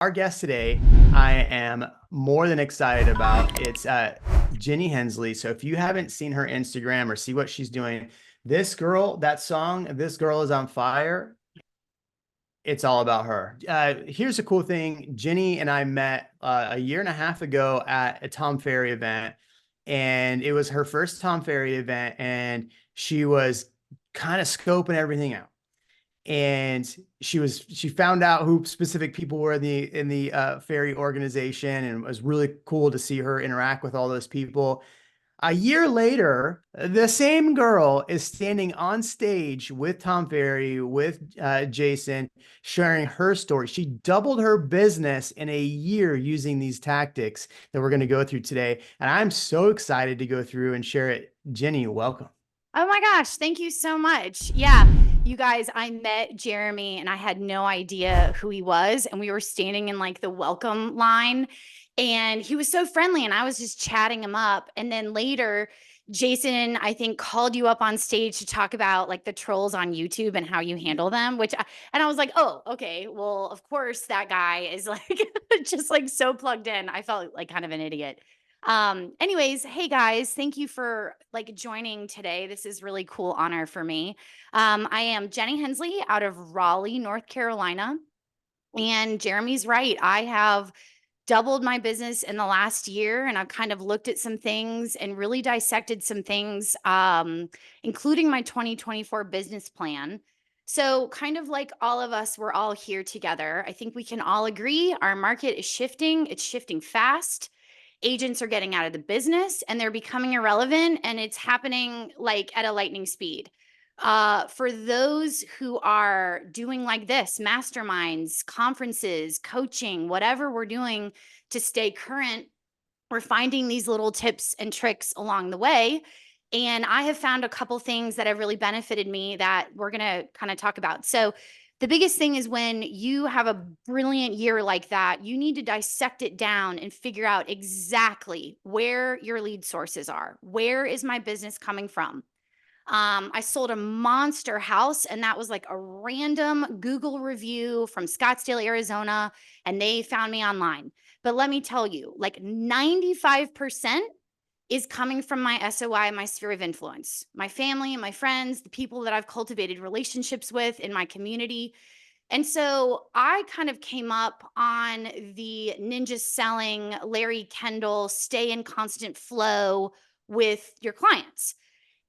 Our guest today, I am more than excited about. It's Jenny Hensley. So if you haven't seen her Instagram or see what she's doing, this girl, that song, This Girl Is on Fire, it's all about her. Here's a cool thing. Jenny and I met a year and a half ago at a Tom Ferry event, and it was her first Tom Ferry event, and she was kind of scoping everything out, and she found out who specific people were in the ferry organization, and it was really cool to see her interact with all those people. A year later, the same girl is standing on stage with Tom Ferry, with Jason, sharing her story. She doubled her business in a year using these tactics that we're going to go through today, and I'm so excited to go through and share it. Jenny, welcome. Oh my gosh, thank you so much. Yeah, you guys, I met Jeremy and I had no idea who he was. And we were standing in like the welcome line and he was so friendly and I was just chatting him up. And then later, Jason, I think, called you up on stage to talk about like the trolls on YouTube and how you handle them, and I was like, oh, okay. Well, of course, that guy is like just like so plugged in. I felt like kind of an idiot. Anyways, hey guys, thank you for like joining today. This is really cool honor for me. I am Jenny Hensley out of Raleigh, North Carolina. And Jeremy's right. I have doubled my business in the last year and I've kind of looked at some things and really dissected some things, including my 2024 business plan. So, kind of like all of us, we're all here together. I think we can all agree our market is shifting, it's shifting fast. Agents are getting out of the business and they're becoming irrelevant, and it's happening like at a lightning speed. For those who are doing like this, masterminds, conferences, coaching, whatever we're doing to stay current, we're finding these little tips and tricks along the way. And I have found a couple things that have really benefited me that we're going to kind of talk about. So, the biggest thing is when you have a brilliant year like that, you need to dissect it down and figure out exactly where your lead sources are. Where is my business coming from? I sold a monster house, and that was like a random Google review from Scottsdale, Arizona, and they found me online. But let me tell you, like 95% is coming from my SOI, my sphere of influence, my family and my friends, the people that I've cultivated relationships with in my community. And so I kind of came up on the ninja selling, Larry Kendall, stay in constant flow with your clients.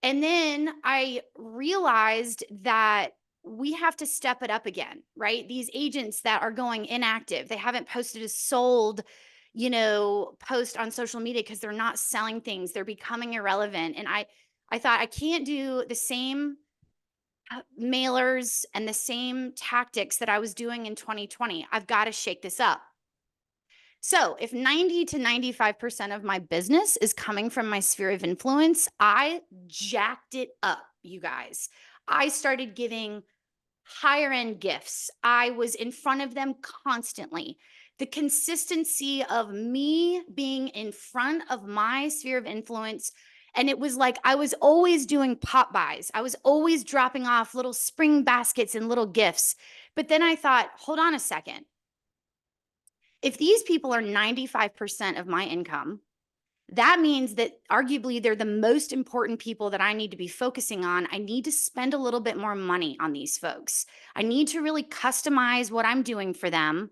And then I realized that we have to step it up again, right? These agents that are going inactive, they haven't posted a sold, post on social media because they're not selling things. They're becoming irrelevant. And I thought I can't do the same mailers and the same tactics that I was doing in 2020. I've got to shake this up. So, if 90 to 95% of my business is coming from my sphere of influence, I jacked it up, you guys. I started giving higher end gifts. I was in front of them constantly. The consistency of me being in front of my sphere of influence. And it was like I was always doing pop buys. I was always dropping off little spring baskets and little gifts. But then I thought, hold on a second. If these people are 95% of my income, that means that arguably they're the most important people that I need to be focusing on. I need to spend a little bit more money on these folks. I need to really customize what I'm doing for them.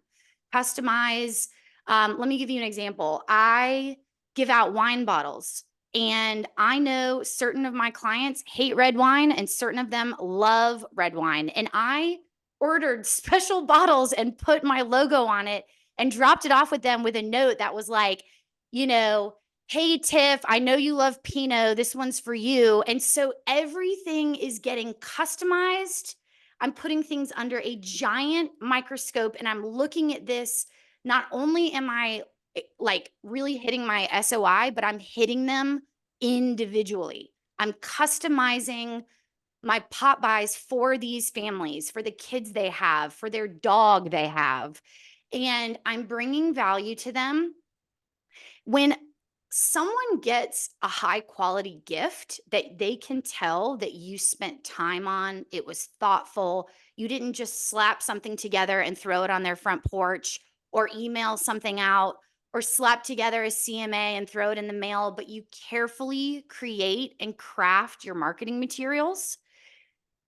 Customize. Let me give you an example. I give out wine bottles, and I know certain of my clients hate red wine and certain of them love red wine. And I ordered special bottles and put my logo on it and dropped it off with them with a note that was like, you know, hey, Tiff, I know you love Pinot. This one's for you. And so everything is getting customized. I'm putting things under a giant microscope and I'm looking at this. Not only am I like really hitting my SOI, but I'm hitting them individually. I'm customizing my pop buys for these families, for the kids they have, for their dog they have. And I'm bringing value to them. When someone gets a high quality gift that they can tell that you spent time on, it was thoughtful, you didn't just slap something together and throw it on their front porch, or email something out or slap together a CMA and throw it in the mail, but you carefully create and craft your marketing materials,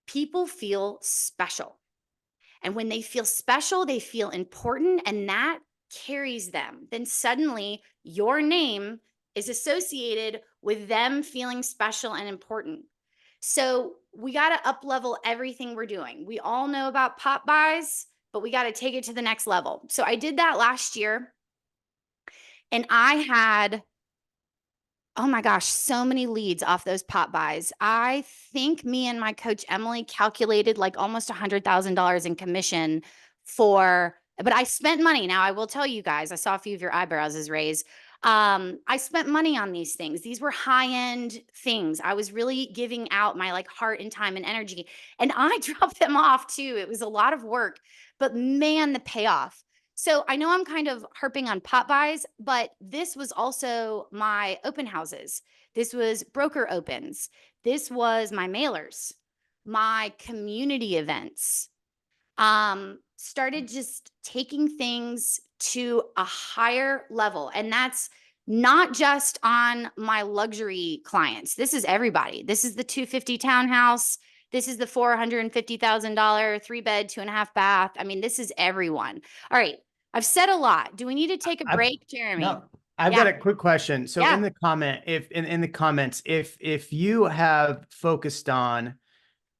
people feel special. And when they feel special, they feel important, and that carries them. Then suddenly your name is associated with them feeling special and important. So we got to up level everything we're doing. We all know about pop buys, but we got to take it to the next level. So I did that last year, and I had, oh my gosh, so many leads off those pop buys. I think me and my coach Emily calculated like almost $100,000 in commission for, but I spent money. Now I will tell you guys, I saw a few of your eyebrows is raised. I spent money on these things. These were high-end things. I was really giving out my like heart and time and energy, and I dropped them off too. It was a lot of work, but man, the payoff. So I know I'm kind of harping on pop buys, but this was also my open houses. This was broker opens. This was my mailers, my community events. Started just taking things to a higher level. And that's not just on my luxury clients. This is everybody. This is the 250 townhouse. This is the $450,000 3-bed, 2.5 bath. I mean, this is everyone. All right. I've said a lot. Do we need to take a I've break, Jeremy? no, I've Yeah. got a quick question. So Yeah. in the comment, if in the comments, if you have focused on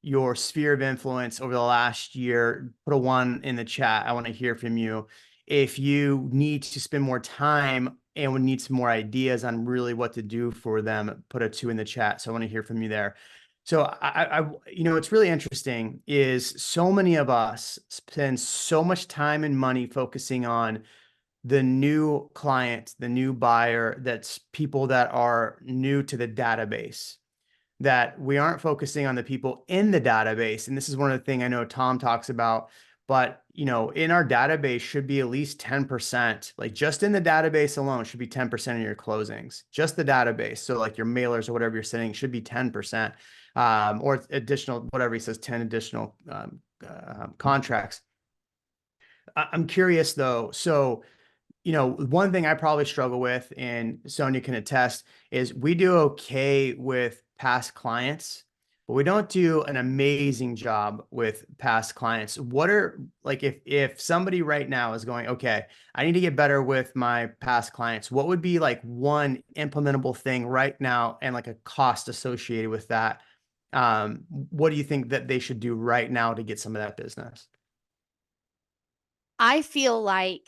your sphere of influence over the last year, put a 1 in the chat. I want to hear from you. If you need to spend more time and would need some more ideas on really what to do for them, put a 2 in the chat. So I want to hear from you there. So what's really interesting is so many of us spend so much time and money focusing on the new client, the new buyer, that's people that are new to the database, that we aren't focusing on the people in the database. And this is one of the things I know Tom talks about, but in our database should be at least 10%, like just in the database alone should be 10% of your closings, just the database. So like your mailers or whatever you're sending should be 10%, or additional, whatever he says, 10 additional contracts. I'm curious though. So one thing I probably struggle with, and Sonia can attest, is we do okay with past clients, but we don't do an amazing job with past clients. What are, like, if somebody right now is going, okay, I need to get better with my past clients, what would be like one implementable thing right now and like a cost associated with that? What do you think that they should do right now to get some of that business? I feel like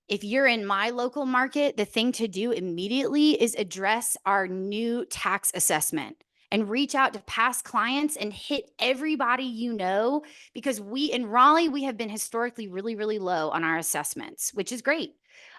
if you're in my local market, the thing to do immediately is address our new tax assessment and reach out to past clients and hit everybody you know, because we in Raleigh, we have been historically really, really low on our assessments, which is great.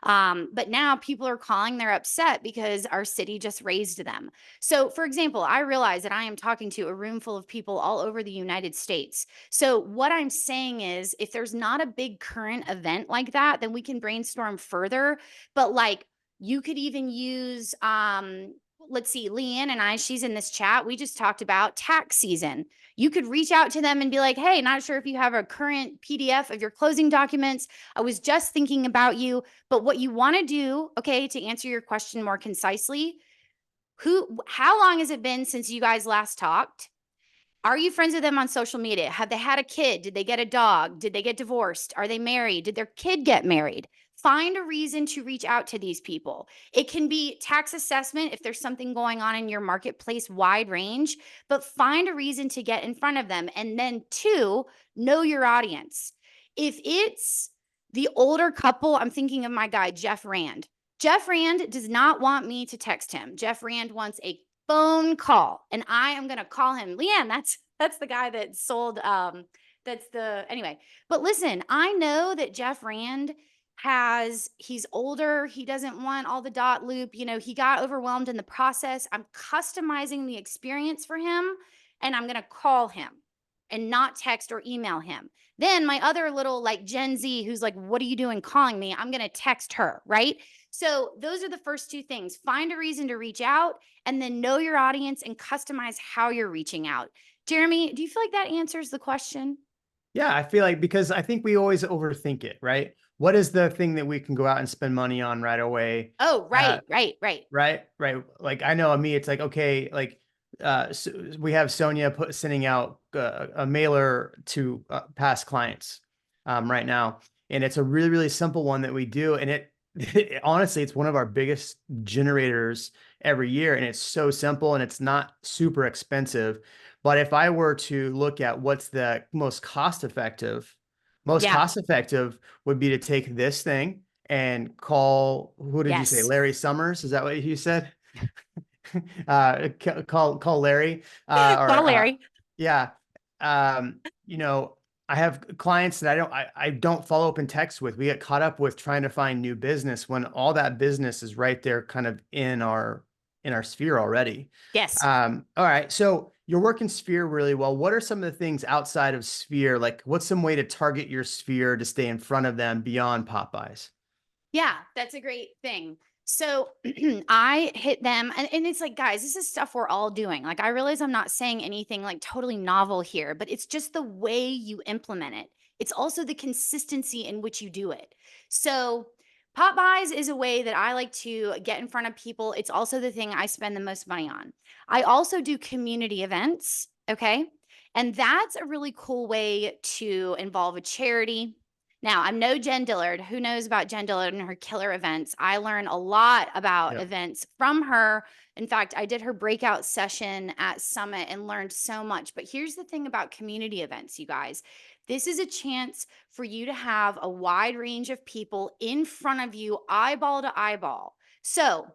But now people are calling, they're upset because our city just raised them. So, for example, I realize that I am talking to a room full of people all over the United States. So, what I'm saying is, if there's not a big current event like that, then we can brainstorm further. But like, you could even use, let's see, Leanne and I, she's in this chat. We just talked about tax season. You could reach out to them and be like, hey, not sure if you have a current PDF of your closing documents. I was just thinking about you. But what you want to do, okay, to answer your question more concisely, how long has it been since you guys last talked? Are you friends with them on social media? Have they had a kid? Did they get a dog? Did they get divorced? Are they married? Did their kid get married? Find a reason to reach out to these people. It can be tax assessment if there's something going on in your marketplace, wide range, but find a reason to get in front of them. And then, two, know your audience. If it's the older couple, I'm thinking of my guy, Jeff Rand. Jeff Rand does not want me to text him. Jeff Rand wants a phone call, and I am going to call him. Leanne, that's the guy that sold that's the anyway. But listen, I know that Jeff Rand he's older, he doesn't want all the dot loop, he got overwhelmed in the process. I'm customizing the experience for him, and I'm going to call him and not text or email him. Then my other little like Gen Z who's like, what are you doing calling me? I'm going to text her, right? So those are the first two things. Find a reason to reach out, and then know your audience and customize how you're reaching out. Jeremy, do you feel like that answers the question? Yeah, I feel like, because I think we always overthink it, right? what is the thing that we can go out and spend money on right away? Oh, Uh, right. right. Like I know me, it's like, okay, like so we have Sonia sending out a mailer to past clients right now. And it's a really, really simple one that we do. And honestly, it's one of our biggest generators every year. And it's so simple and it's not super expensive. But if I were to look at what's the most Yeah. cost effective would be to take this thing and call, who did you say? Yes. Larry Summers? Is that what you said? Call Larry, Call or Larry. yeah. You know, I have clients that I don't follow up in text with. We get caught up with trying to find new business when all that business is right there kind of in our sphere already. Yes. All right. So you're working sphere really well. What are some of the things outside of sphere? Like what's some way to target your sphere to stay in front of them beyond Popeyes? Yeah, that's a great thing. So I hit them, and it's like, guys, this is stuff we're all doing. Like, I realize I'm not saying anything like totally novel here, but it's just the way you implement it. It's also the consistency in which you do it. So, pop buys is a way that I like to get in front of people. It's also the thing I spend the most money on. I also do community events. Okay. And that's a really cool way to involve a charity. Now, I'm no Jen Dillard. Who knows about Jen Dillard and her killer events? I learn a lot about Yeah. events from her. In fact, I did her breakout session at Summit and learned so much. But here's the thing about community events, you guys. This is a chance for you to have a wide range of people in front of you, eyeball to eyeball. So,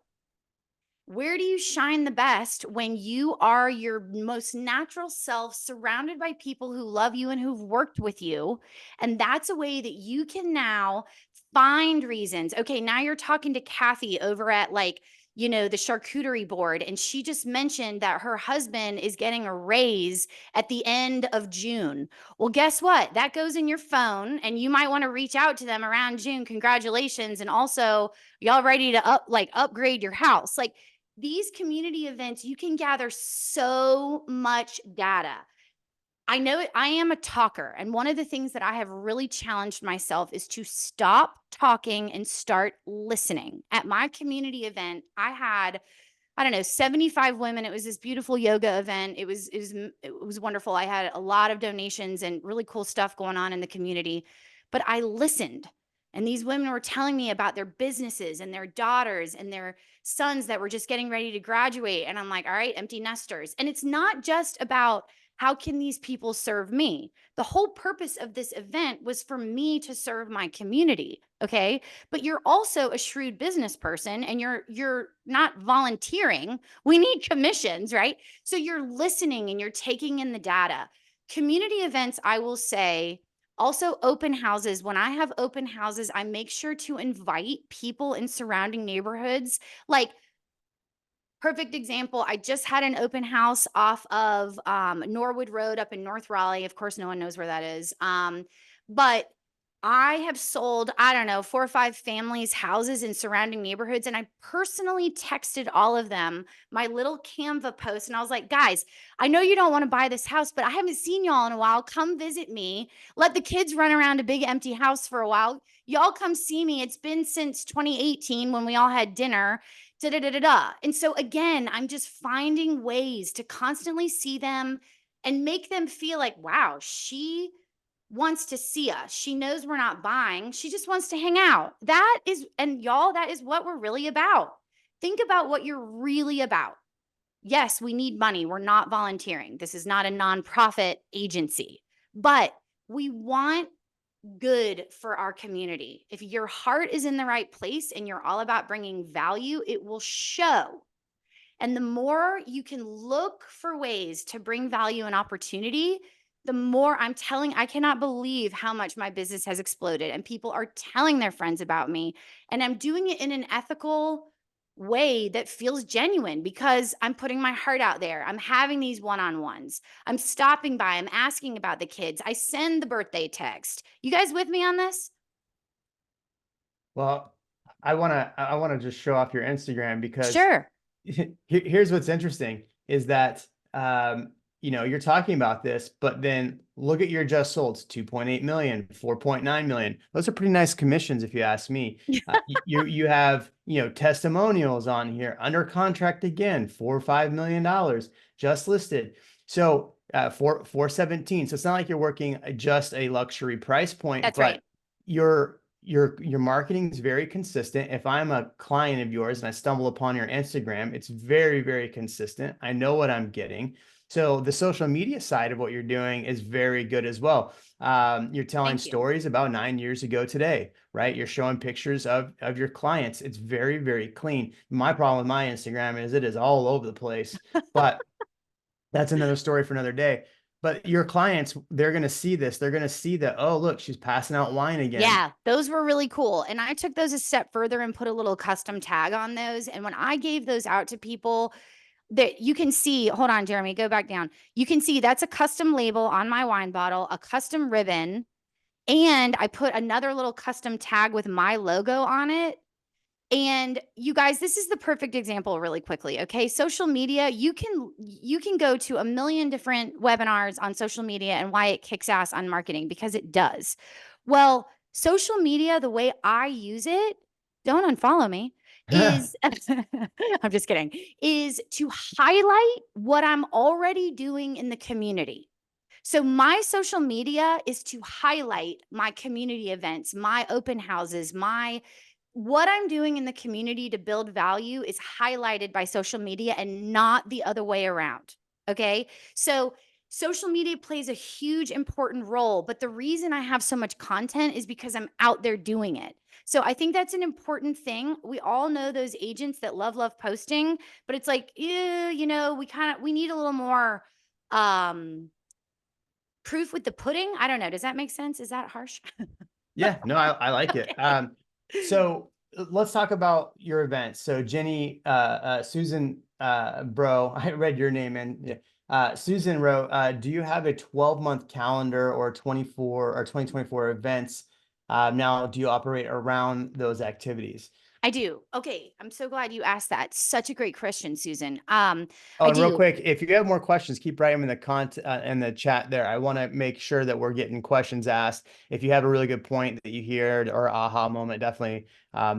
where do you shine the best when you are your most natural self, surrounded by people who love you and who've worked with you? And that's a way that you can now find reasons. Okay, now you're talking to Kathy over at the charcuterie board, and she just mentioned that her husband is getting a raise at the end of June. Well, guess what? That goes in your phone, and you might want to reach out to them around June. Congratulations. And also, y'all ready to upgrade your house? Like, these community events, you can gather so much data. I know I am a talker. And one of the things that I have really challenged myself is to stop talking and start listening. At my community event, I had, I don't know, 75 women. It was this beautiful yoga event. It was wonderful. I had a lot of donations and really cool stuff going on in the community. But I listened. And these women were telling me about their businesses and their daughters and their sons that were just getting ready to graduate. And I'm like, all right, empty nesters. And it's not just about how can these people serve me? The whole purpose of this event was for me to serve my community. Okay. But you're also a shrewd business person and you're not volunteering. We need commissions, right? So you're listening and you're taking in the data. Community events, I will say, also open houses. When I have open houses, I make sure to invite people in surrounding neighborhoods. Like, perfect example, I just had an open house off of Norwood Road up in North Raleigh. Of course, no one knows where that is. But I have sold, I don't know, 4 or 5 families houses in surrounding neighborhoods. And I personally texted all of them my little Canva post. And I was like, guys, I know you don't want to buy this house, but I haven't seen y'all in a while. Come visit me. Let the kids run around a big empty house for a while. Y'all come see me. It's been since 2018 when we all had dinner. Da, da, da, da, da. And so again, I'm just finding ways to constantly see them and make them feel like, wow, she wants to see us. She knows we're not buying. She just wants to hang out. That is, and y'all, that is what we're really about. Think about what you're really about. Yes, we need money. We're not volunteering. This is not a nonprofit agency, but we want good for our community. If your heart is in the right place and you're all about bringing value, it will show. And the more you can look for ways to bring value and opportunity, the more I cannot believe how much my business has exploded and people are telling their friends about me. And I'm doing it in an ethical way that feels genuine because I'm putting my heart out there. I'm having these one-on-ones. I'm stopping by. I'm asking about the kids. I send the birthday text. You guys with me on this? Well, I want to just show off your Instagram because Sure. here's what's interesting is that you're talking about this, but then look at your just solds, 2.8 million, 4.9 million. Those are pretty nice commissions if you ask me. You have, testimonials on here, under contract again, $4 or $5 million just listed. So for 417. So it's not like you're working just a luxury price point, That's right. but your marketing is very consistent. If I'm a client of yours and I stumble upon your Instagram, it's very, very consistent. I know what I'm getting. So the social media side of what you're doing is very good as well. You're telling Thank you. stories about 9 years ago today, right? You're showing pictures of your clients. It's very, very clean. My problem with my Instagram is it is all over the place, but that's another story for another day. But your clients, they're going to see this. They're going to see that, oh, look, she's passing out wine again. Yeah, those were really cool. And I took those a step further and put a little custom tag on those. And when I gave those out to people, that you can see, hold on, Jeremy, go back down. You can see that's a custom label on my wine bottle, a custom ribbon, and I put another little custom tag with my logo on it. And you guys, this is the perfect example really quickly, okay? Social media, you can go to a million different webinars on social media and why it kicks ass on marketing, because it does. Well, social media, the way I use it, don't unfollow me, is I'm just kidding, is to highlight what I'm already doing in the community. So my social media is to highlight my community events, my open houses, my what I'm doing in the community to build value is highlighted by social media and not the other way around. Okay. So social media plays a huge important role, but the reason I have so much content is because I'm out there doing it. So I think that's an important thing. We all know those agents that love posting, but it's like, we need a little more um proof with the pudding. I don't know. Does that make sense? Is that harsh? Yeah, no, I like it. Okay. So let's talk about your events. So Jenny, Susan, Bro, I read your name and Susan wrote, do you have a 12-month calendar or 24 or 2024 events? Now, do you operate around those activities? I do. Okay. I'm so glad you asked that. Such a great question, Susan. Oh, I and real do. quick, if you have more questions, keep writing them in the chat there. I want to make sure that we're getting questions asked. If you have a really good point that you heard or aha moment, definitely,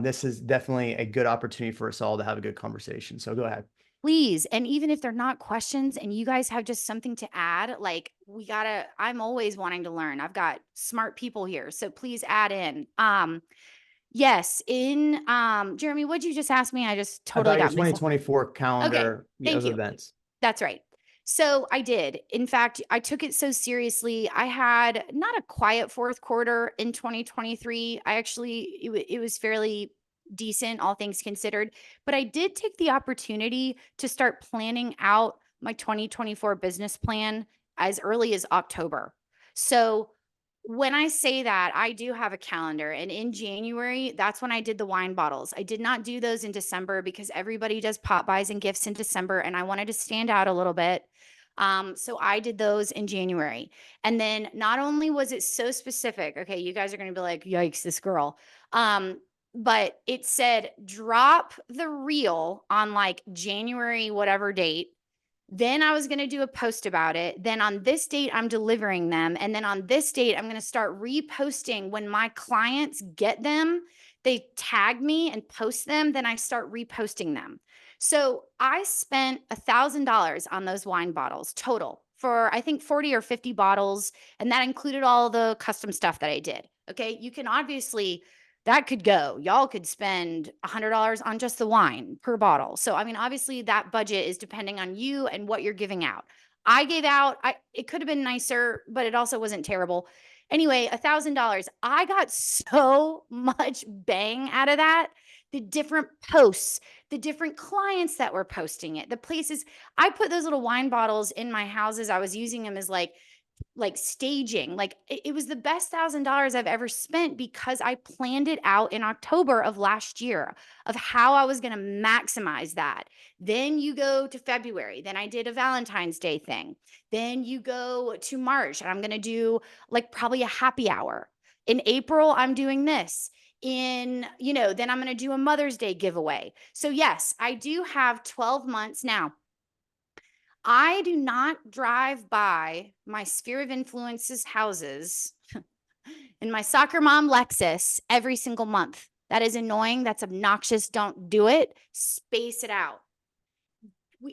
this is definitely a good opportunity for us all to have a good conversation. So go ahead. Please. And even if they're not questions and you guys have just something to add, like I'm always wanting to learn. I've got smart people here. So please add in. Yes, Jeremy, what'd you just ask me? I just totally About your got myself. 2024 Okay. calendar Thank of you. events. That's right. So I did. In fact, I took it so seriously. I had not a quiet fourth quarter in 2023. It was fairly decent, all things considered. But I did take the opportunity to start planning out my 2024 business plan as early as October. So when I say that, I do have a calendar. And in January, that's when I did the wine bottles. I did not do those in December because everybody does pop buys and gifts in December. And I wanted to stand out a little bit. So I did those in January. And then not only was it so specific, okay, you guys are going to be like, yikes, this girl. But it said drop the reel on like January, whatever date. Then I was going to do a post about it. Then on this date, I'm delivering them. And then on this date, I'm going to start reposting when my clients get them. They tag me and post them. Then I start reposting them. So I spent $1,000 on those wine bottles total for, I think, 40 or 50 bottles. And that included all the custom stuff that I did. Okay. You can obviously that could go. Y'all could spend $100 on just the wine per bottle. So, I mean, obviously that budget is depending on you and what you're giving out. I gave out, it could have been nicer, but it also wasn't terrible. Anyway, $1,000. I got so much bang out of that. The different posts, the different clients that were posting it, the places I put those little wine bottles in my houses. I was using them as like staging. Like it was the best $1,000 I've ever spent because I planned it out in October of last year of how I was going to maximize that. Then you go to February. Then I did a Valentine's Day thing. Then you go to March and I'm going to do like probably a happy hour. In April, I'm doing this. Then I'm going to do a Mother's Day giveaway. So yes, I do have 12 months now. I do not drive by my sphere of influence's houses in my soccer mom Lexus every single month. That is annoying. That's obnoxious. Don't do it. Space it out.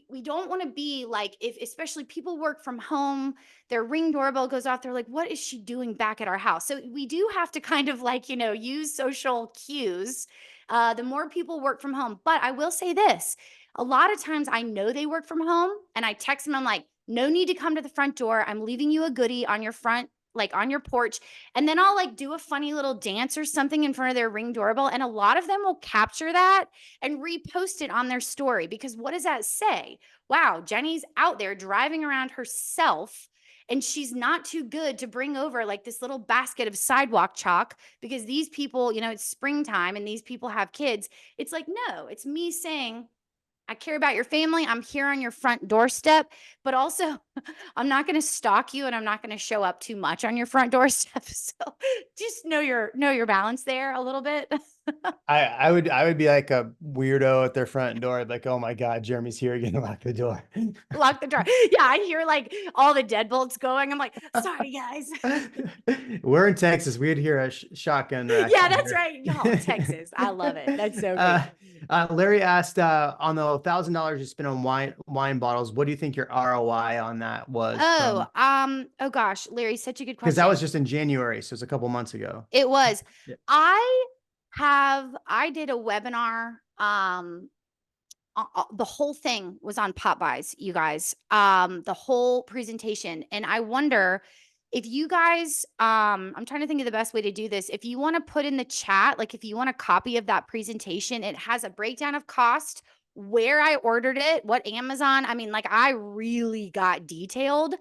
We don't want to be like, if especially people work from home, their ring doorbell goes off, they're like, what is she doing back at our house? So we do have to kind of like, use social cues. The more people work from home. But I will say this, a lot of times I know they work from home and I text them, I'm like, no need to come to the front door, I'm leaving you a goodie on your front, like on your porch. And then I'll like do a funny little dance or something in front of their ring doorbell, and a lot of them will capture that and repost it on their story, because what does that say? Wow, Jenny's out there driving around herself and she's not too good to bring over like this little basket of sidewalk chalk because these people, it's springtime and these people have kids. It's like, no, it's me saying, I care about your family. I'm here on your front doorstep, but also I'm not going to stalk you and I'm not going to show up too much on your front doorstep. So just know your balance there a little bit. I would be like a weirdo at their front door. I'd be like, oh my God, Jeremy's here again. Lock the door. Lock the door. Yeah, I hear like all the deadbolts going. I'm like, sorry, guys. We're in Texas. We'd hear a shotgun Yeah, action that's here. right. Y'all, Texas. I love it. That's so Uh, great. Larry asked, on the $1,000 you spent on wine bottles, what do you think your ROI on that was Oh, from? oh gosh, Larry, such a good Because that was question. just in January, so it's a couple months ago. It was. Yeah. I did a webinar. The whole thing was on pop buys, you guys. The whole presentation. And I wonder if you guys, I'm trying to think of the best way to do this. If you want to put in the chat, like if you want a copy of that presentation, it has a breakdown of cost, where I ordered it, what Amazon. I mean, like I really got detailed.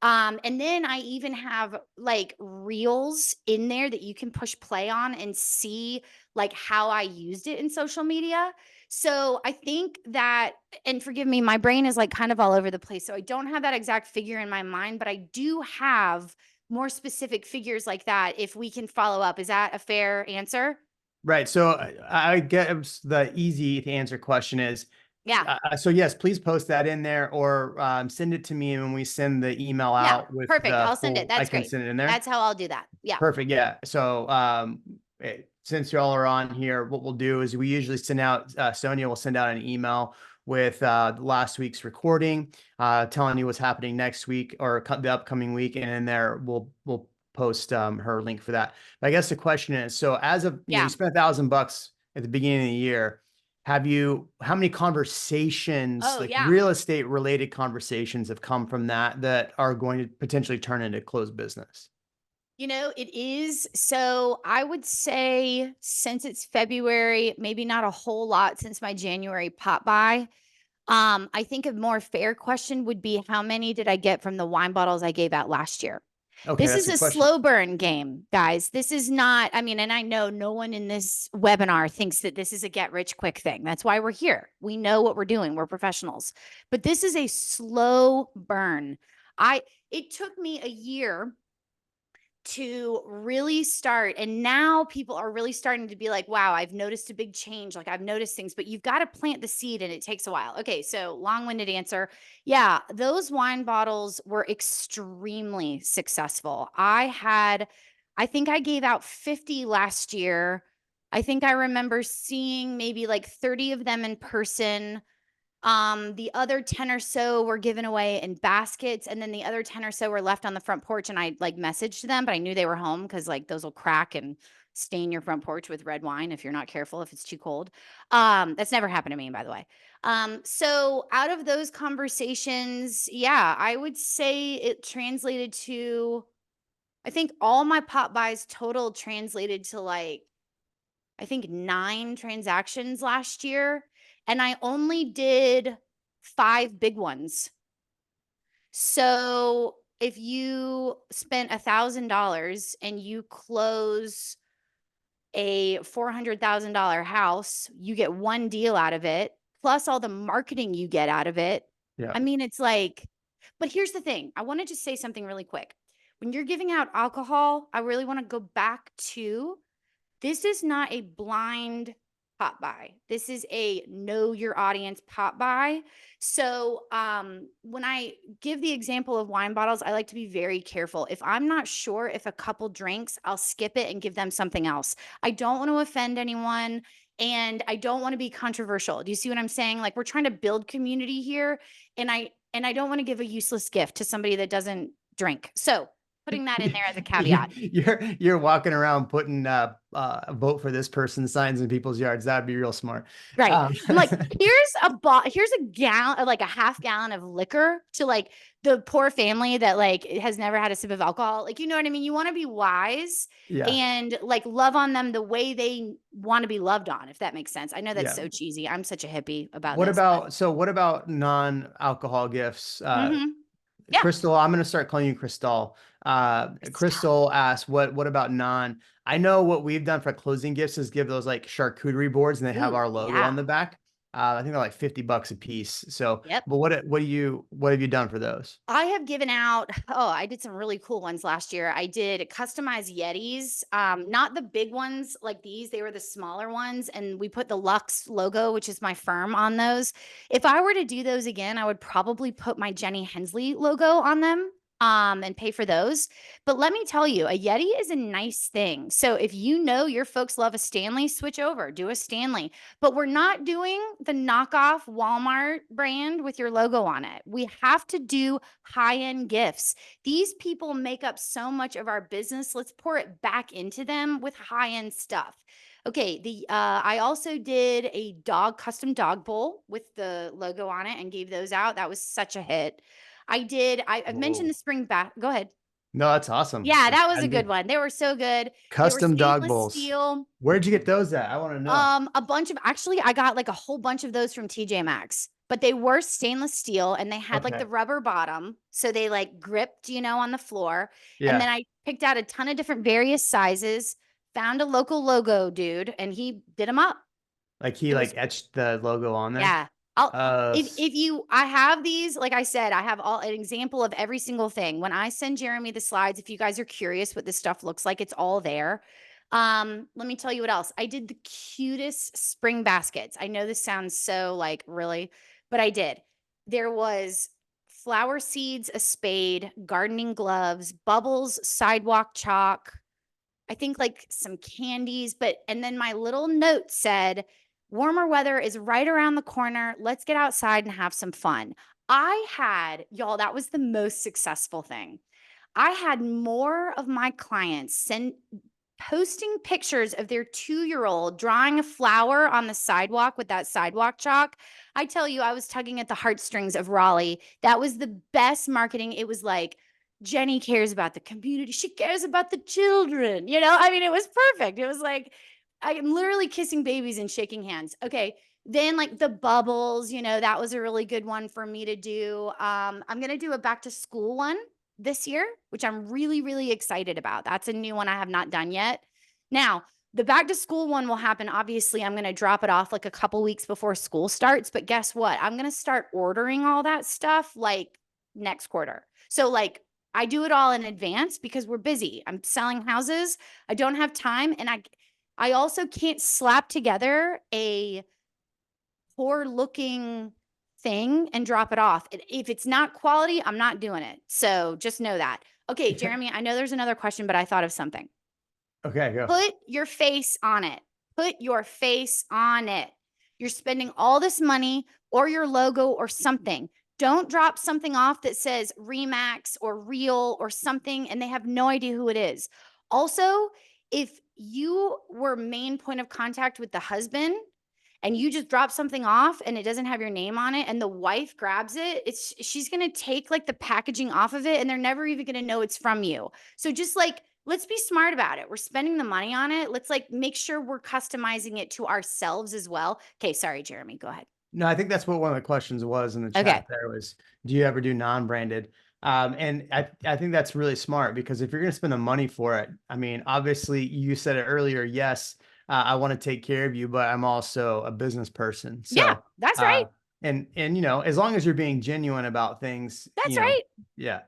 And then I even have like reels in there that you can push play on and see like how I used it in social media. So I think that, and forgive me, my brain is like kind of all over the place. So I don't have that exact figure in my mind, but I do have more specific figures like that if we can follow up. Is that a fair answer? Right. So I guess the easy to answer question is, Yeah. so yes, please post that in there or send it to me. And when we send the email Yeah. out with Perfect. the I'll send it. full, I That's can great. send it in there. That's how I'll do that. Yeah. Perfect. Yeah. So since y'all are on here, what we'll do is we usually send out, Sonia will send out an email with last week's recording, telling you what's happening next week or the upcoming week. And in there, we'll post her link for that. But I guess the question is, so as of, you Yeah. spent $1,000 at the beginning of the year. How many conversations, Oh, like yeah. real estate related conversations have come from that are going to potentially turn into closed business? It is. So I would say since it's February, maybe not a whole lot since my January pop by. I think a more fair question would be, how many did I get from the wine bottles I gave out last year? Okay, This that's is a a question. slow burn game, guys. This is not, I mean, and I know no one in this webinar thinks that this is a get rich quick thing. That's why we're here. We know what we're doing. We're professionals. But this is a slow burn. It took me a year to really start, and now people are really starting to be like, wow, I've noticed a big change, like I've noticed things, but you've got to plant the seed and it takes a while. Okay, so long-winded answer. Yeah, those wine bottles were extremely successful. I think I gave out 50 last year. I think I remember seeing maybe like 30 of them in person. The other 10 or so were given away in baskets, and then the other 10 or so were left on the front porch. And I like messaged them, but I knew they were home because like those will crack and stain your front porch with red wine if you're not careful, if it's too cold. That's never happened to me, by the way. So out of those conversations, yeah, I would say it translated to, I think all my pop buys total translated to like, I think 9 transactions last year, and I only did 5 big ones. So if you spent $1,000 and you close a $400,000 house, you get one deal out of it, plus all the marketing you get out of it. Yeah. I mean, it's like, but here's the thing. I want to just say something really quick. When you're giving out alcohol, I really want to go back to, this is not a blind pop by. This is a know your audience pop by. So when I give the example of wine bottles, I like to be very careful. If I'm not sure if a couple drinks, I'll skip it and give them something else. I don't want to offend anyone and I don't want to be controversial. Do you see what I'm saying? Like we're trying to build community here and I don't want to give a useless gift to somebody that doesn't drink. So putting that in there as a caveat. You're walking around putting vote for this person signs in people's yards. That'd be real smart. Right. Um, I'm like, here's a gallon, like a half gallon of liquor to like the poor family that like has never had a sip of alcohol. Like, you know what I mean? You want to be wise yeah, and like love on them the way they want to be loved on, if that makes sense. I know that's yeah. so cheesy. I'm such a hippie about What this, but about what about non-alcohol gifts? Yeah. Crystal, I'm gonna start calling you Crystal. Stop. Crystal asked, what about non? I know what we've done for closing gifts is give those like charcuterie boards and they have Ooh, our logo yeah. on the back. I think they're like $50 a piece. So, Yep. but what have you done for those? I have given out I did some really cool ones last year. I did customized Yetis, not the big ones like these, they were the smaller ones, and we put the Lux logo, which is my firm, on those. If I were to do those again, I would probably put my Jenny Hensley logo on them, and pay for those. But let me tell you, a Yeti is a nice thing. So if you know your folks love a Stanley, switch over, do a Stanley. But we're not doing the knockoff Walmart brand with your logo on it. We have to do high-end gifts. These people make up so much of our business. Let's pour it back into them with high-end stuff. Okay, the I also did a custom dog bowl with the logo on it and gave those out. That was such a hit. I've mentioned Whoa. the spring bath. Go ahead. No, that's awesome. Yeah, That's that was a gotta good be one. They were so good. They were custom dog stainless bowls. steel. Where'd you get those at? I want to know. A bunch of actually, I got like a whole bunch of those from TJ Maxx, but they were stainless steel and they had like the Okay. rubber bottom. So they like gripped, on the floor. And then Yeah. I picked out a ton of different various sizes, found a local logo dude, and he did them up. Like he It was like etched the logo on there. yeah. I'll Uh, if you I have these, like I said, I have all an example of every single thing. When I send Jeremy the slides, if you guys are curious what this stuff looks like, it's all there. Let me tell you what else. I did the cutest spring baskets. I know this sounds so like really, but I did. There was flower seeds, a spade, gardening gloves, bubbles, sidewalk chalk, I think like some candies, and then my little note said, warmer weather is right around the corner. Let's get outside and have some fun. Y'all, that was the most successful thing. I had more of my clients posting pictures of their 2-year-old drawing a flower on the sidewalk with that sidewalk chalk. I tell you, I was tugging at the heartstrings of Raleigh. That was the best marketing. It was like, Jenny cares about the community. She cares about the children. I mean, it was perfect. It was like, I'm literally kissing babies and shaking hands. Okay. Then, like the bubbles, that was a really good one for me to do. I'm going to do a back to school one this year, which I'm really, really excited about. That's a new one I have not done yet. Now, the back to school one will happen. Obviously, I'm going to drop it off like a couple weeks before school starts. But guess what? I'm going to start ordering all that stuff like next quarter. So, like, I do it all in advance because we're busy. I'm selling houses. I don't have time. And I also can't slap together a poor looking thing and drop it off. If it's not quality, I'm not doing it. So just know that. Okay, Jeremy, I know there's another question, but I thought of something. okay, go. Put your face on it. Put your face on it. You're spending all this money or your logo or something. Don't drop something off that says Remax or Real or something and they have no idea who it is. Also, if you were main point of contact with the husband and you just drop something off and it doesn't have your name on it and the wife grabs it, she's going to take like the packaging off of it and they're never even going to know it's from you. So just like let's be smart about it. We're spending the money on it. Let's like make sure we're customizing it to ourselves as well. Okay, sorry Jeremy, go ahead. No, I think that's what one of the questions was in the Okay. chat there was, do you ever do non-branded? And I think that's really smart because if you're going to spend the money for it, I mean, obviously you said it earlier. Yes, I want to take care of you, but I'm also a business person. Yeah, So, that's right. uh, and as long as you're being genuine about things, That's right. yeah.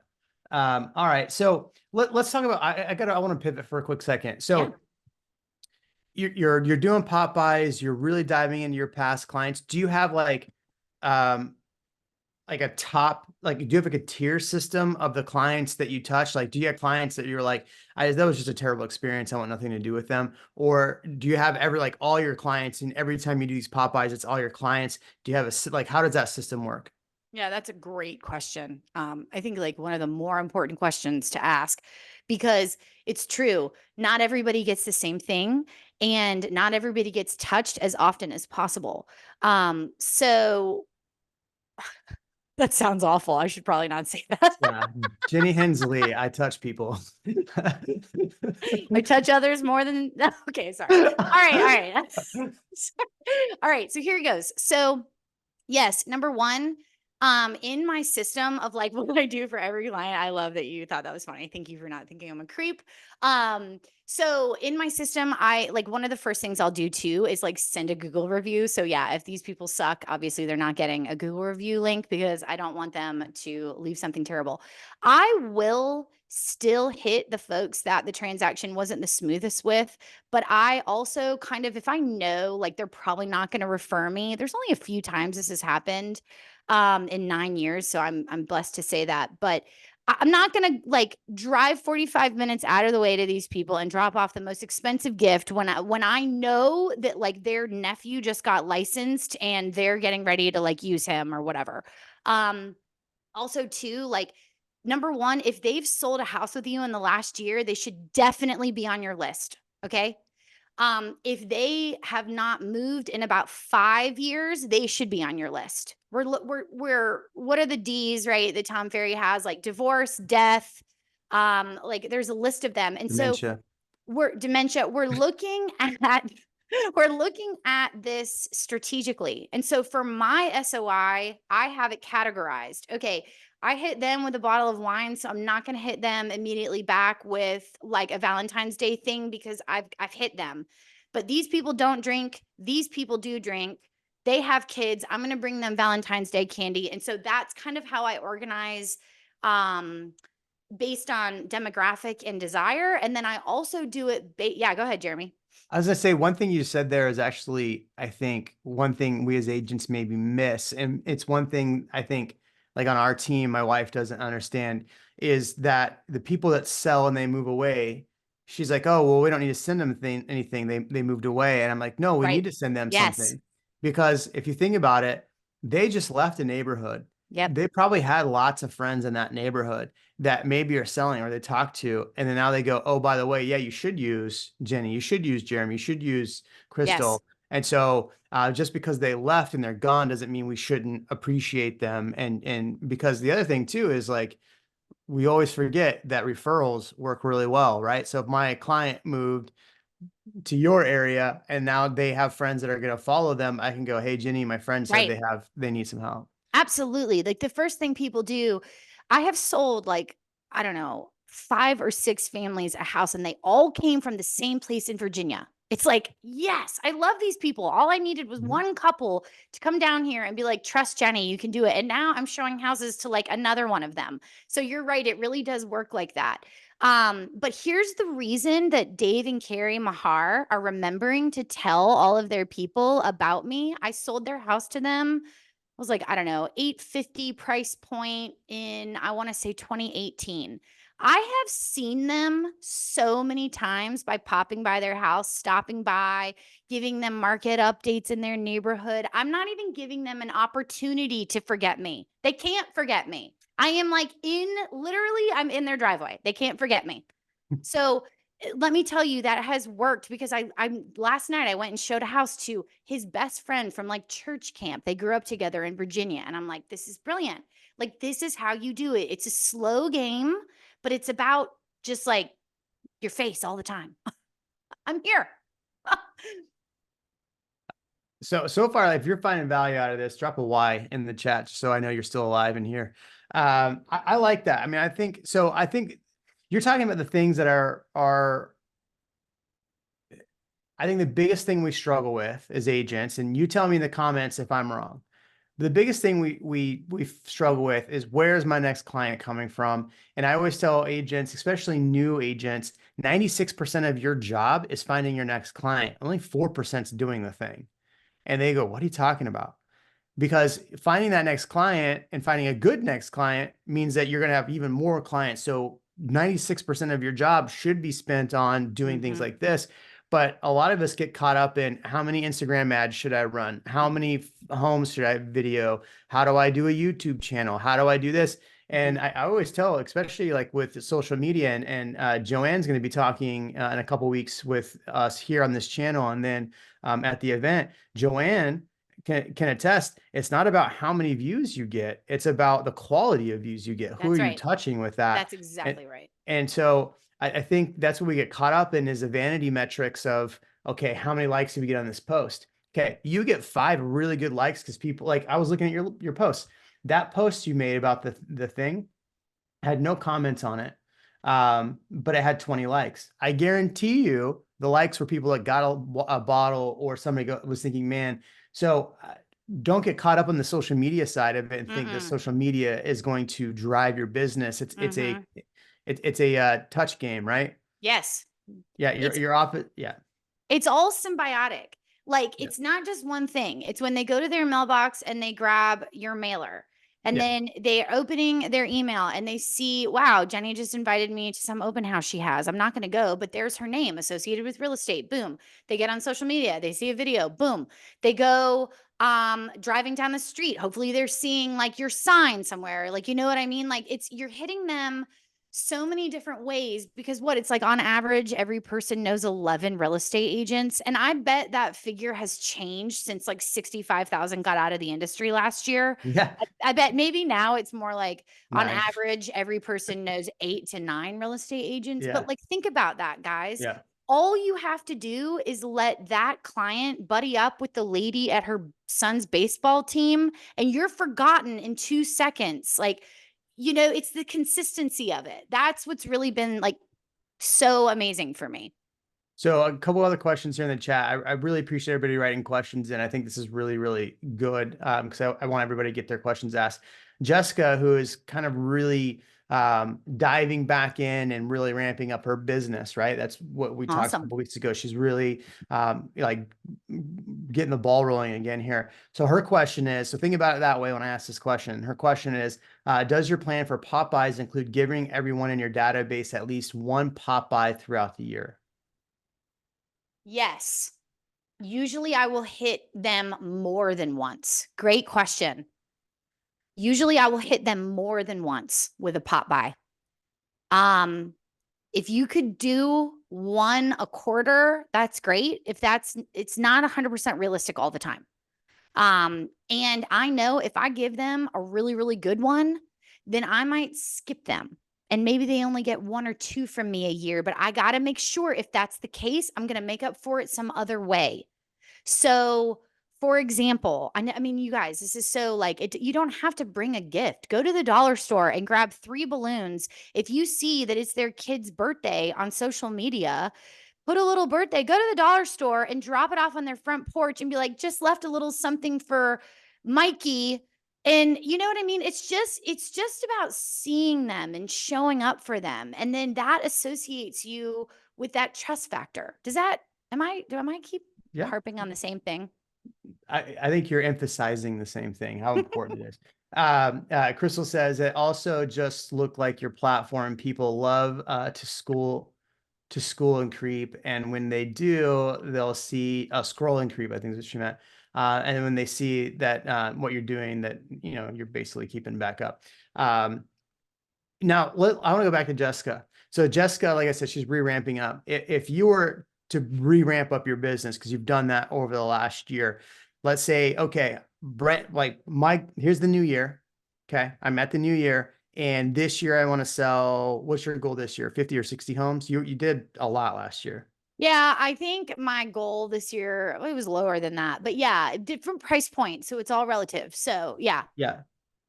All right. So let's talk about, I want to pivot for a quick second. Yeah. So you're doing pop buys, you're really diving into your past clients. Do you have um like a top, like, do you have like a tier system of the clients that you touch? Like, do you have clients that you're like, that was just a terrible experience, I want nothing to do with them? Or do you have like all your clients, and every time you do these pop buys, it's all your clients? Do you have like, how does that system work? Yeah, that's a great question. I think like one of the more important questions to ask because it's true. Not everybody gets the same thing and not everybody gets touched as often as possible. So that sounds awful. I should probably not say that. Yeah, Jenny Hensley, I touch people. I touch others more than okay, sorry. All right. All right, so here he goes. So yes, number one, in my system of like what I do for every client, I love that you thought that was funny. Thank you for not thinking I'm a creep. So in my system, I like one of the first things I'll do too is like send a Google review. So yeah, if these people suck, obviously they're not getting a Google review link because I don't want them to leave something terrible. I will still hit the folks that the transaction wasn't the smoothest with, but I also kind of, if I know like they're probably not going to refer me, there's only a few times this has happened in 9 years. So I'm blessed to say that. But I'm not going to like drive 45 minutes out of the way to these people and drop off the most expensive gift when I know that like their nephew just got licensed and they're getting ready to like use him or whatever. Um Also too, like number one, if they've sold a house with you in the last year, they should definitely be on your list. Okay. If they have not moved in about 5 years, they should be on your list. What are the D's, right? That Tom Ferry has like divorce, death, like there's a list of them. And so Dementia. we're dementia, we're looking at we're looking at this strategically. And so for my SOI, I have it categorized. Okay, I hit them with a bottle of wine, so I'm not going to hit them immediately back with like a Valentine's Day thing because I've hit them. But these people don't drink, these people do drink. They have kids. I'm going to bring them Valentine's Day candy. And so that's kind of how I organize um based on demographic and desire. And then I also do it. Yeah, go ahead, Jeremy. I was gonna say, one thing you said there is actually, I think, one thing we as agents maybe miss, and it's one thing I think, like on our team, my wife doesn't understand, is that the people that sell and they move away, she's like, oh, well, we don't need to send them anything. They moved away, and I'm like, no, we Right. need to send them Yes. something, because if you think about it, they just left a neighborhood. Yep. They probably had lots of friends in that neighborhood that maybe are selling, or they talk to, and then now they go, oh, by the way, yeah, you should use Jenny, you should use Jeremy, you should use Yes. Crystal. And so just because they left and they're gone doesn't mean we shouldn't appreciate them. And because the other thing too is, like, we always forget that referrals work really well, right? So if my client moved to your area and now they have friends that are going to follow them, I can go, hey, Jenny, my friend said Right. they need some help. Absolutely. Like the first thing people do, I have sold like, I don't know, 5 or 6 families a house and they all came from the same place in Virginia. It's like, yes, I love these people. All I needed was Mhm. one couple to come down here and be like, trust Jenny, you can do it. And now I'm showing houses to like another one of them. So you're right. It really does work like that. But here's the reason that Dave and Carrie Mahar are remembering to tell all of their people about me. I sold their house to them was like, I don't know, 850 price point in, I want to say 2018. I have seen them so many times by popping by their house, stopping by, giving them market updates in their neighborhood. I'm not even giving them an opportunity to forget me. They can't forget me. I am like literally, I'm in their driveway. They can't forget me. So let me tell you that has worked because I'm last night I went and showed a house to his best friend from like church camp. They grew up together in Virginia. And I'm like, this is brilliant. Like, this is how you do it. It's a slow game, but it's about just like your face all the time. I'm here. So far, if you're finding value out of this, drop a Y in the chat so I know you're still alive in here. I like that. I mean, I think so. I think you're talking about the things that are. I think the biggest thing we struggle with as agents, and you tell me in the comments if I'm wrong. The biggest thing we struggle with is, where's my next client coming from? And I always tell agents, especially new agents, 96% of your job is finding your next client. Only 4% is doing the thing. And they go, what are you talking about? Because finding that next client and finding a good next client means that you're going to have even more clients. So 96% of your job should be spent on doing things Mm-hmm. like this. But a lot of us get caught up in how many Instagram ads should I run? How many homes should I video? How do I do a YouTube channel? How do I do this? Mm-hmm. And I always tell, especially like with social media, and Joanne's going to be talking in a couple weeks with us here on this channel, and then at the event, Joanne can attest. It's not about how many views you get; it's about the quality of views you get. Who are That's you right. touching with that? That's And exactly right. and so I think that's what we get caught up in is the vanity metrics of, okay, how many likes did we get on this post? Okay, you get 5 really good likes because people, like, I was looking at your post. That post you made about the thing had no comments on it, but it had 20 likes. I guarantee you the likes were people that got a bottle, or somebody was thinking, man. So don't get caught up on the social media side of it and think that Mm-mm. social media is going to drive your business. Mm-hmm. It's a touch game, right? Yes. Yeah, It's you're off it. Yeah, It's all symbiotic. Like, yeah, it's not just one thing. It's when they go to their mailbox and they grab your mailer, and yeah, then they're opening their email and they see, wow, Jenny just invited me to some open house she has. I'm not going to go, but there's her name associated with real estate. Boom. They get on social media, they see a video. Boom. They go driving down the street. Hopefully they're seeing like your sign somewhere. Like, you know what I mean? Like, you're hitting them so many different ways, because what, it's like on average every person knows 11 real estate agents, and I bet that figure has changed since like 65,000 got out of the industry last year. yeah. I bet maybe now it's more like on Nine. average every person knows 8 to 9 real estate agents. But Yeah, like, think about that, guys. yeah. All you have to do is let that client buddy up with the lady at her son's baseball team, and you're forgotten in 2 seconds. Like, it's the consistency of it. That's what's really been like so amazing for me. So a couple other questions here in the chat. I really appreciate everybody writing questions, and I think this is really, really good because I want everybody to get their questions asked. Jessica, who is kind of really diving back in and really ramping up her business, right? That's what we talked a Awesome. couple weeks ago. She's really like getting the ball rolling again here. So her question is, so think about it that way when I ask this question. Her question is, does your plan for pop buys include giving everyone in your database at least one pop buy throughout the year? Yes. Usually I will hit them more than once. Great question. Usually I will hit them more than once with a pop by. Um, if you could do one a quarter, that's great. If it's not 100% realistic all the time. And I know if I give them a really, really good one, then I might skip them. And maybe they only get 1 or 2 from me a year, but I got to make sure if that's the case, I'm going to make up for it some other way. So, for example, I mean, you guys, this is so like you don't have to bring a gift. Go to the dollar store and grab 3 balloons. If you see that it's their kid's birthday on social media, put a little birthday, go to the dollar store and drop it off on their front porch and be like, just left a little something for Mikey. And you know what I mean? It's just about seeing them and showing up for them. And then that associates you with that trust factor. Am I keep Yeah. harping on the same thing? I think you're emphasizing the same thing, how important it is. Crystal says it also just looked like your platform. People love to school and creep. And when they do, they'll see a scroll and creep, I think is what she meant. And when they see that what you're doing, that you're basically keeping back up. Now, I want to go back to Jessica. So Jessica, like I said, she's re-ramping up. If you were to re-ramp up your business, because you've done that over the last year, let's say, okay, Brent, like Mike, here's the new year. Okay, I'm at the new year, and this year I want to sell. What's your goal this year? 50 or 60 homes? You did a lot last year. Yeah, I think my goal this year, well, it was lower than that, but yeah, different price point, so it's all relative. So yeah, Yeah.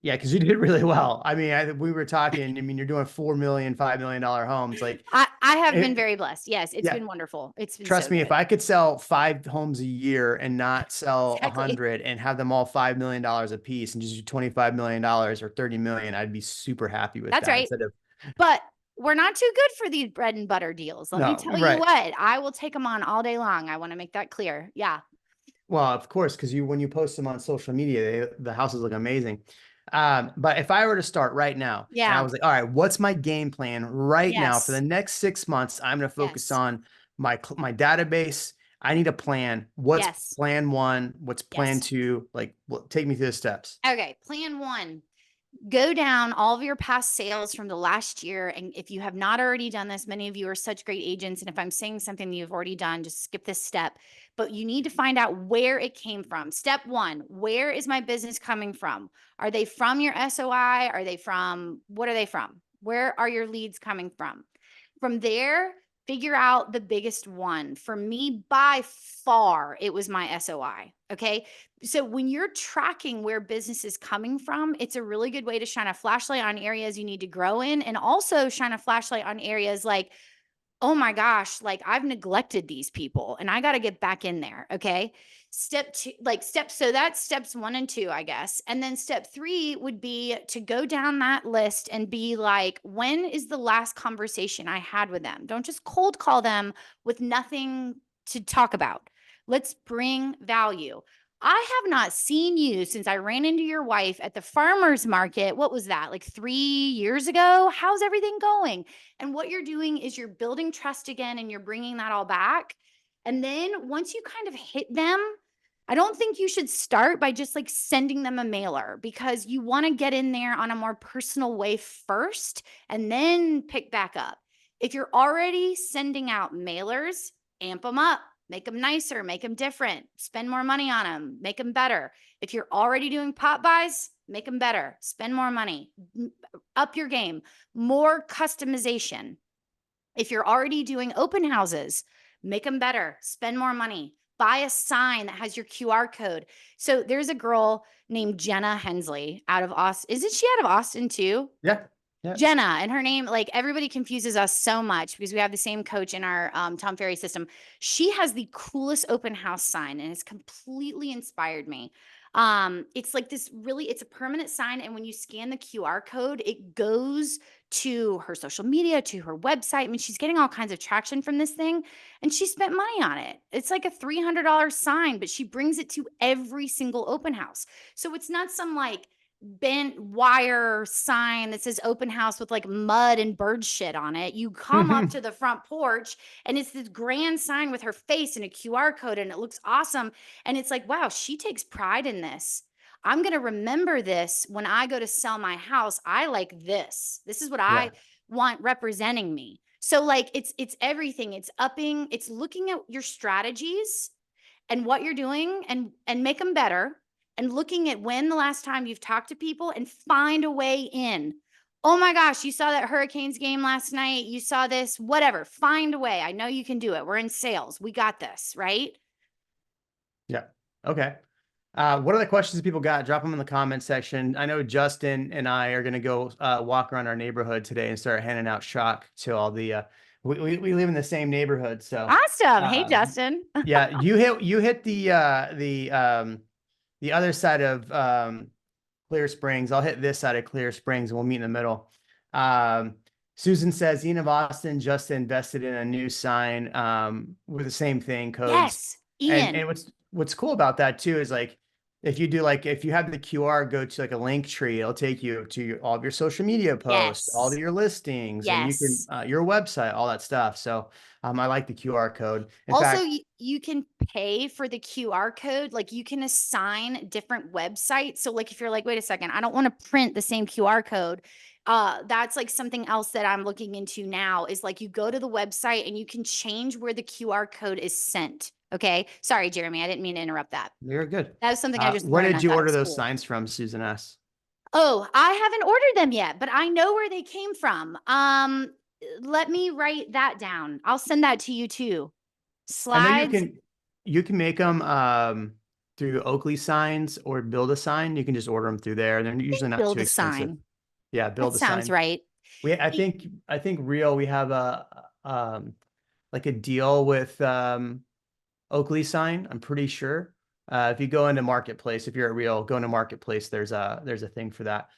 Yeah, because you did really well. I mean, we were talking, I mean, you're doing 4 million, $5 million homes. Like, I have been it, very blessed. Yes, it's yeah, been wonderful. It's been trust so me, if good. I could sell 5 homes a year and not sell a Exactly. hundred and have them all $5 million a piece and just do $25 million or 30 million, I'd be super happy with That's that right. instead of, But we're not too good for these bread and butter deals. Let me No, tell you right. what, I will take them on all day long. I want to make that clear. Yeah. Well, of course, because when you post them on social media, the houses look amazing. But if I were to start right now and I Yeah. was like, all right, what's my game plan right now for the Yes. next 6 months? I'm going to focus Yes. on my database. I need a plan. What's Yes. plan one? What's plan Yes. two? Like, take me through the steps. Okay. Plan one, go down all of your past sales from the last year. And if you have not already done this, many of you are such great agents. And if I'm saying something that you've already done, just skip this step. But you need to find out where it came from. Step one, where is my business coming from? Are they from your SOI? Are they from, what are they from? Where are your leads coming from? From there, figure out the biggest one. For me, by far, it was my SOI. Okay. So when you're tracking where business is coming from, it's a really good way to shine a flashlight on areas you need to grow in, and also shine a flashlight on areas like, oh my gosh, like I've neglected these people and I got to get back in there. Okay. Step two, so that's steps 1 and 2, I guess. And then step 3 would be to go down that list and be like, when is the last conversation I had with them? Don't just cold call them with nothing to talk about. Let's bring value. I have not seen you since I ran into your wife at the farmer's market. What was that, like 3 years ago? How's everything going? And what you're doing is you're building trust again and you're bringing that all back. And then once you kind of hit them, I don't think you should start by just like sending them a mailer, because you want to get in there on a more personal way first and then pick back up. If you're already sending out mailers, amp them up, make them nicer, make them different, spend more money on them, make them better. If you're already doing pop buys, make them better, spend more money, up your game, more customization. If you're already doing open houses, make them better, spend more money, buy a sign that has your QR code. So there's a girl named Jenna Hensley out of Austin. Isn't she out of Austin too? Yeah. Yeah. Jenna, and her name, like everybody confuses us so much because we have the same coach in our Tom Ferry system. She has the coolest open house sign and it's completely inspired me. It's like this really, it's a permanent sign. And when you scan the QR code, it goes to her social media, to her website. I mean, she's getting all kinds of traction from this thing and she spent money on it. It's like a $300 sign, but she brings it to every single open house. So it's not some like bent wire sign that says open house with like mud and bird shit on it. You come up to the front porch and it's this grand sign with her face and a QR code and it looks awesome. And it's like, wow, she takes pride in this. I'm going to remember this when I go to sell my house. I like this. This is what Yeah. I want representing me. So like it's everything. It's upping, it's looking at your strategies and what you're doing and make them better, and looking at when the last time you've talked to people and find a way in. Oh my gosh, you saw that Hurricanes game last night. You saw this, whatever. Find a way. I know you can do it. We're in sales. We got this, right? Yeah. Okay. What other questions people got? Drop them in the comment section. I know Justin and I are going to go walk around our neighborhood today and start handing out shock to all the. We live in the same neighborhood, so Awesome. Hey, um, Justin. yeah. You hit the other side of Clear Springs. I'll hit this side of Clear Springs, and we'll meet in the middle. Um, Susan says Ian of Austin just invested in a new sign with the same thing codes, Yes, and Ian. what's cool about that too is like if you have the QR go to like a link tree, it'll take you to all of your social media posts, all of Yes. your listings, and you can Yes. your website, all that stuff. So I like the QR code. In Also, fact, you can pay for the QR code. Like you can assign different websites. So like if you're like, wait a second, I don't want to print the same QR code. That's like something else that I'm looking into now is like you go to the website and you can change where the QR code is sent. Okay. Sorry, Jeremy. I didn't mean to interrupt that. you're good. That was something I just Where learned. I did you thought it order was those cool. signs from, Susan S? Oh, I haven't ordered them yet, but I know where they came from. Let me write that down. I'll send that to you too. I know Slides. you can make them through Oakley signs or build a sign. You can just order them through there. They're usually not Build too a expensive. sign. Yeah, That build a sounds sign. right. Hey, I think real we have a like a deal with Oakley sign. I'm pretty sure. If you go into Marketplace, if you're at Real, go into Marketplace. There's a thing for that.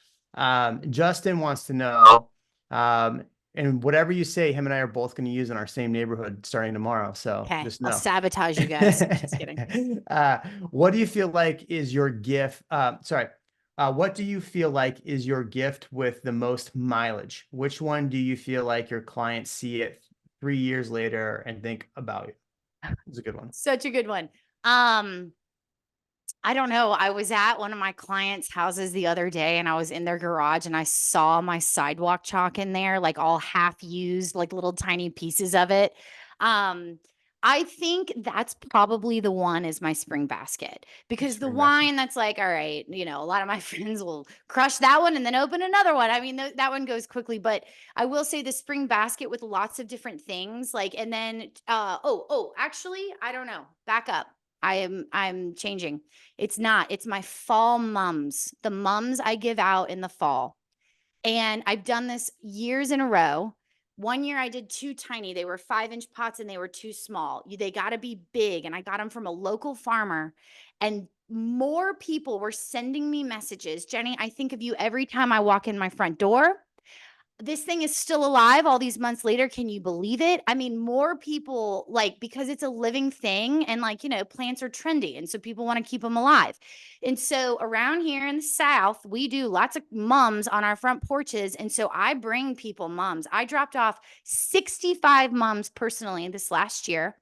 Justin wants to know, um, And whatever you say, him and I are both going to use in our same neighborhood starting tomorrow. So Okay, just I'll know. sabotage you guys. Just kidding. uh, what do you feel like is your gift? What do you feel like is your gift with the most mileage? Which one do you feel like your clients see it 3 years later and think about it? It's a good one. Such a good one. Um, I don't know. I was at one of my clients' houses the other day and I was in their garage and I saw my sidewalk chalk in there, like all half used, like little tiny pieces of it. Um, I think that's probably the one is my spring basket because the Spring basket. wine that's like, all right, a lot of my friends will crush that one and then open another one. I mean, that one goes quickly, but I will say the spring basket with lots of different things like, and then, actually, I don't know. Back up. I'm changing. It's not. It's my fall mums, the mums I give out in the fall. And I've done this years in a row. One year I did too tiny. They were 5-inch pots and they were too small. They got to be big. And I got them from a local farmer. And more people were sending me messages. Jenny, I think of you every time I walk in my front door. This thing is still alive all these months later. Can you believe it? I mean, more people like because it's a living thing and like, plants are trendy. And so people want to keep them alive. And so around here in the South, we do lots of mums on our front porches. And so I bring people mums. I dropped off 65 mums personally this last year.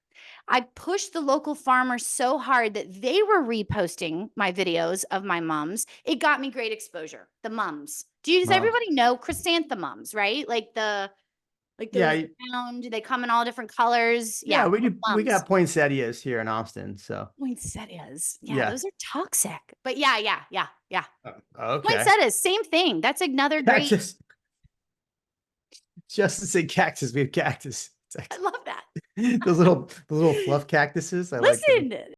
I pushed the local farmers so hard that they were reposting my videos of my mums. It got me great exposure. The mums. Does Wow. everybody know chrysanthemums, right? Like those Yeah. round, they come in all different colors. Yeah. Yeah, We do. We mums. got poinsettias here in Austin. So Poinsettias. Yeah, yeah. those are toxic. But yeah, yeah, yeah, yeah. Okay. Poinsettias, same thing. That's another great. Cactus. Just to say cactus, we have cactus. It's I like love that. those little fluff cactuses. I like them. Listen,